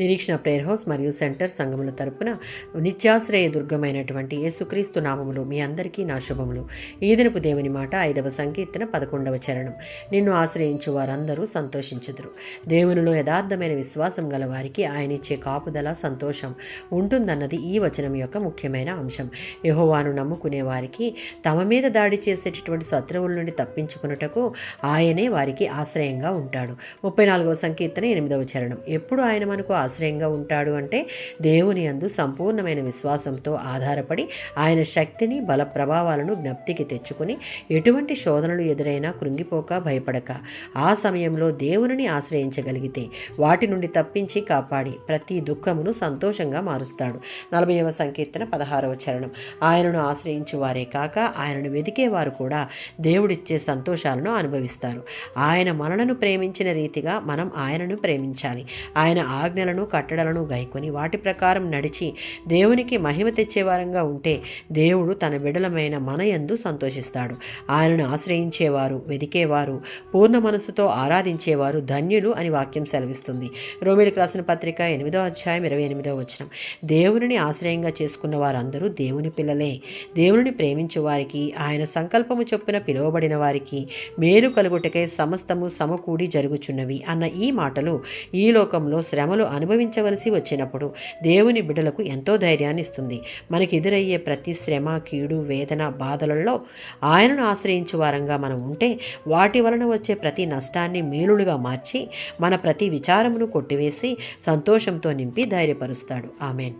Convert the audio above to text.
నిరీక్షణ prayer house మరియు centre సంఘముల తరపున నిత్యాశ్రయ దుర్గమైనటువంటి యేసుక్రీస్తు నామములు మీ అందరికీ నా శుభములు. ఈ దినపు దేవుని మాట 5వ సంకీర్తన 11వ చరణం. నిన్ను ఆశ్రయించు వారందరూ సంతోషించుదురు. దేవునిలో యథార్థమైన విశ్వాసం గల వారికి ఆయన ఇచ్చే కాపుదల, సంతోషం ఉంటుందన్నది ఈ వచనం యొక్క ముఖ్యమైన అంశం. యెహోవాను నమ్ముకునే వారికి తమ మీద దాడి చేసేటటువంటి శత్రువుల నుండి తప్పించుకున్నటకు ఆయనే వారికి ఆశ్రయంగా ఉంటాడు. 34వ సంకీర్తన 8వ చరణం. ఎప్పుడు ఆయన మనకు ఆశ్రయంగా ఉంటాడు అంటే దేవుని యందు సంపూర్ణమైన విశ్వాసంతో ఆధారపడి ఆయన శక్తిని, బల ప్రభావాలను జ్ఞప్తికి తెచ్చుకుని ఎటువంటి శోధనలు ఎదురైనా కృంగిపోక, భయపడక ఆ సమయంలో దేవునిని ఆశ్రయించగలిగితే వాటి నుండి తప్పించి కాపాడి ప్రతి దుఃఖమును సంతోషంగా మారుస్తాడు. 40వ సంకీర్తన 16వ చరణం. ఆయనను ఆశ్రయించు వారే కాక ఆయనను వెదికేవారు కూడా దేవుడిచ్చే సంతోషాలను అనుభవిస్తారు. ఆయన మనలను ప్రేమించిన రీతిగా మనం ఆయనను ప్రేమించాలి. ఆయన ఆజ్ఞలను, కట్టడలను గైకొని వాటి ప్రకారం నడిచి దేవునికి మహిమ తెచ్చేవారంగా ఉంటే దేవుడు తన బిడ్డలమైన మన యందు సంతోషిస్తాడు. ఆయనను ఆశ్రయించేవారు, వెదికేవారు, పూర్ణ మనసుతో ఆరాధించేవారు ధన్యులు అని వాక్యం సెలవిస్తుంది. రోమీయులకు రాసిన పత్రిక 8వ అధ్యాయం 28వ వచనం. దేవునిని ఆశ్రయంగా చేసుకున్న వారందరూ దేవుని పిల్లలే. దేవుని ప్రేమించు వారికి, ఆయన సంకల్పము చొప్పున పిలువబడిన వారికి మేలు కలుగుటకై సమస్తము సమకూడి జరుగుచున్నవి అన్న ఈ మాటలు ఈ లోకంలో శ్రమలు అనుభవించవలసి వచ్చినప్పుడు దేవుని బిడ్డలకు ఎంతో ధైర్యాన్ని ఇస్తుంది. మనకి ఎదురయ్యే ప్రతి శ్రమ, కీడు, వేదన, బాధలలో ఆయనను ఆశ్రయించు వారంగా మనం ఉంటే వాటి వలన వచ్చే ప్రతి నష్టాన్ని మేలులుగా మార్చి మన ప్రతి విచారమును కొట్టివేసి సంతోషంతో నింపి ధైర్యపరుస్తాడు. ఆమేన్.